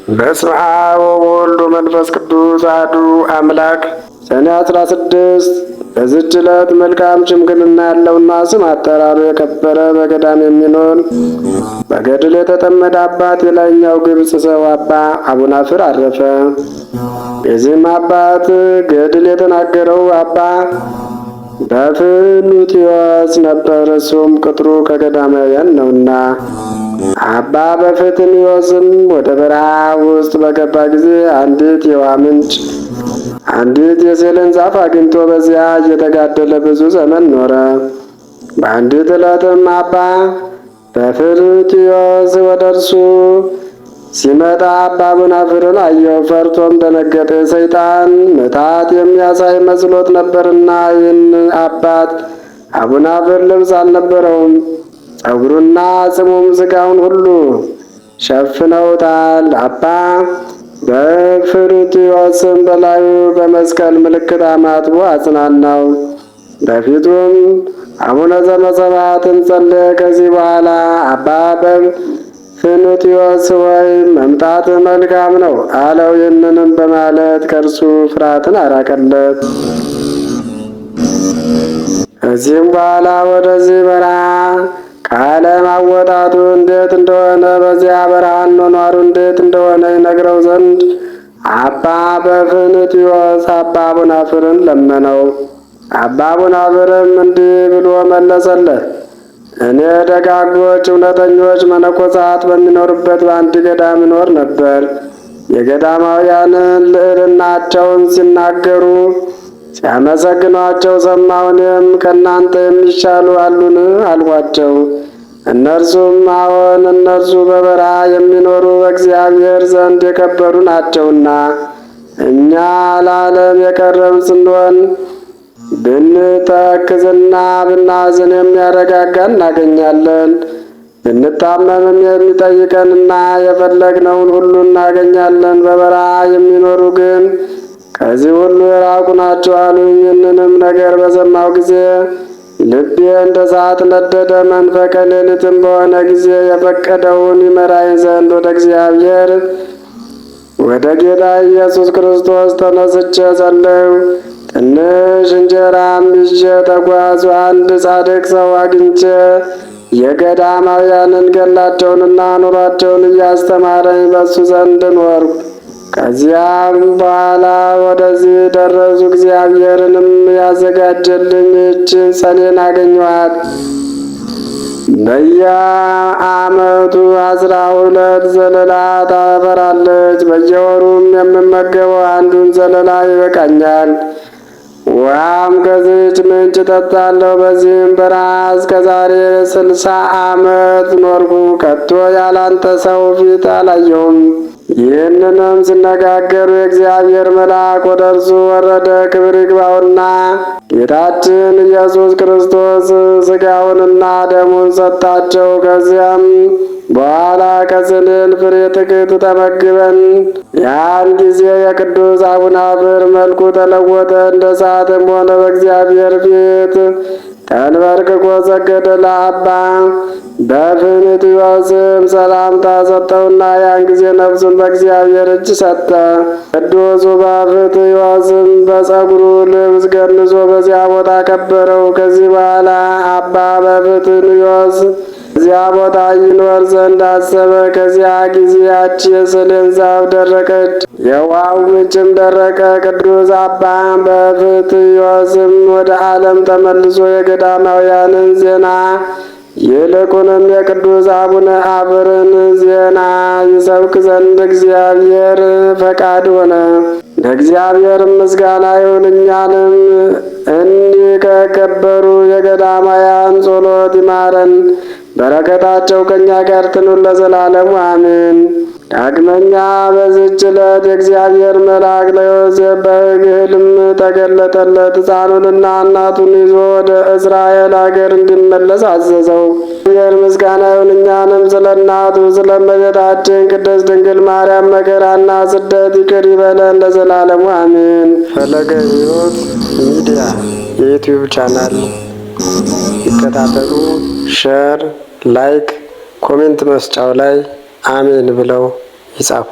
በስመ አብ ወወልድ ወመንፈስ ቅዱስ አሐዱ አምላክ። ሰኔ 16 በዚህች ዕለት መልካም ሽምግልና ያለውና ስም አጠራሩ የከበረ በገዳም የሚኖር በገድል የተጠመደ አባት የላይኛው ግብጽ ሰው አባ አቡናፍር አረፈ። የዚህም አባት ገድል የተናገረው አባ በፍኑትዮስ ነበር። እሱም ቅጥሩ ከገዳማውያን ነውና። አባ በፍኑትዮስም ወደ በረሃ ውስጥ በገባ ጊዜ አንዲት የውሃ ምንጭ፣ አንዲት የሴልን ዛፍ አግኝቶ በዚያ እየተጋደለ ብዙ ዘመን ኖረ። በአንዲት ዕለትም አባ በፍኑትዮስ ወደ እርሱ ሲመጣ አባ አቡናፍርን አየው። ፈርቶም ደነገጠ። ሰይጣን ምታት የሚያሳይ መስሎት ነበርና። ይህን አባት አቡናፍር ልብስ አልነበረውም። ጸጉሩና ጽሙም ሥጋውን ሁሉ ሸፍነውታል። አባ በፍኑትዮስም በላዩ በመስቀል ምልክት አማትቦ አጽናናው። በፊቱም አቡነ ዘበሰማያትን ጸለየ። ከዚህ በኋላ አባ በፍኑትዮስ ሆይ መምጣት መልካም ነው አለው። ይህንንም በማለት ከእርሱ ፍርሃትን አራቀለት። ከዚህም በኋላ ወደዚህ በረሃ ከዓለም አወጣጡ እንዴት እንደሆነ በዚያ በረሃ አኗኗሩ እንዴት እንደሆነ ይነግረው ዘንድ አባ በፍኑትዮስ አባ አቡናፍርን ለመነው። አባ አቡናፍርም እንዲህ ብሎ መለሰለት። እኔ ደጋጎች እውነተኞች መነኮሳት በሚኖሩበት በአንድ ገዳም እኖር ነበር። የገዳማውያንን ልዕልናቸውን ሲናገሩ ሲያመሰግኗቸው ሰማሁ። እኔም ከእናንተ የሚሻሉ አሉን አልኳቸው። እነርሱም አዎን፣ እነርሱ በበረሃ የሚኖሩ በእግዚአብሔር ዘንድ የከበሩ ናቸውና እኛ ለዓለም የቀረብን ስንሆን ብንተክዝና ብናዝን የሚያረጋጋ እናገኛለን። ብንታመምም የሚጠይቀንና የፈለግነውን ሁሉ እናገኛለን። በበረሃ የሚኖሩ ግን ከዚህ ሁሉ የራቁ ናቸው አሉኝ። ይህንንም ነገር በሰማሁ ጊዜ ልቤ እንደ እሳት ነደደ። መንፈቀ ሌሊትም በሆነ ጊዜ የፈቀደውን ይመራኝ ዘንድ ወደ እግዚአብሔር ወደ ጌታ ኢየሱስ ክርስቶስ ተነስቼ ጸለይሁ። ትንሽ እንጀራም ይዤ ተጓዙ። አንድ ጻድቅ ሰው አግኝቼ የገዳማውያንን ገድላቸውንና ኑሯቸውን እያስተማረኝ በሱ ዘንድ ኖርኩ። ከዚያም በኋላ ወደዚህ ደረሱ። እግዚአብሔርንም ያዘጋጀልኝ ይህችን ሰሌን አገኘኋት። በየዓመቱ 12 ዘለላ ታፈራለች። በየወሩም የምመገበው አንዱን ዘለላ ይበቃኛል። ውሃም ከዚች ምንጭ እጠጣለሁ። በዚህም በረሃ እስከ ዛሬ 60 ዓመት ኖርኩ። ከቶ ያላንተ ሰው ፊት አላየሁም። ይህንንም ሲነጋገሩ የእግዚአብሔር መልአክ ወደ እርሱ ወረደ። ክብር ይግባውና ጌታችን ኢየሱስ ክርስቶስ ሥጋውንና ደሙን ሰጣቸው። ከዚያም በኋላ ከሰሌን ፍሬ ጥቂት ተመግበን ያን ጊዜ የቅዱስ አቡናፍር መልኩ ተለወጠ። እንደ እሳትም ሆነ። በእግዚአብሔር ፊት ተንበርክኮ ሰገደ። ለአባ በፍኑትዮስም ሰላምታ ሰጠውና ያን ጊዜ ነፍሱን በእግዚአብሔር እጅ ሰጠ። ቅዱስ በፍኑትዮስም በጸጉሩ ልብስ ገንዞ በዚያ ቦታ ቀበረው። ከዚህ በኋላ አባ በፍኑትዮስ እዚያ ቦታ ይኖር ዘንድ አሰበ። ከዚያ ጊዜ ያች የሰሌን ዛፍ ደረቀች፣ የውሃው ምንጭም ደረቀ። ቅዱስ አባ በፍኑትዮስም ወደ ዓለም ተመልሶ የገዳማውያንን ዜና ይልቁንም የቅዱስ አቡነ አፍርን ዜና ይሰብክ ዘንድ እግዚአብሔር ፈቃድ ሆነ። ለእግዚአብሔር ምስጋና ይሁን። እኛንም እንዲህ ከከበሩ የገዳማውያን ጸሎት ይማረን። በረከታቸው ከእኛ ጋር ትኑር ለዘላለሙ አሜን። ዳግመኛ በዚህች ዕለት የእግዚአብሔር መልአክ ለዮሴፍ በሕልም ተገለጠለት። ሕፃኑንና እናቱን ይዞ ወደ እስራኤል አገር እንዲመለስ አዘዘው። እግዚአብሔር ምስጋና ይሁን። እኛንም ስለ እናቱ ስለ እመቤታችን ቅድስት ድንግል ማርያም መከራና ስደት ይቅር ይበለን ለዘላለሙ አሜን። ፈለገ ሕይወት ሚዲያ የዩቲዩብ ቻናል ይከታተሉ። ሼር፣ ላይክ፣ ኮሜንት መስጫው ላይ አሜን ብለው ይጻፉ።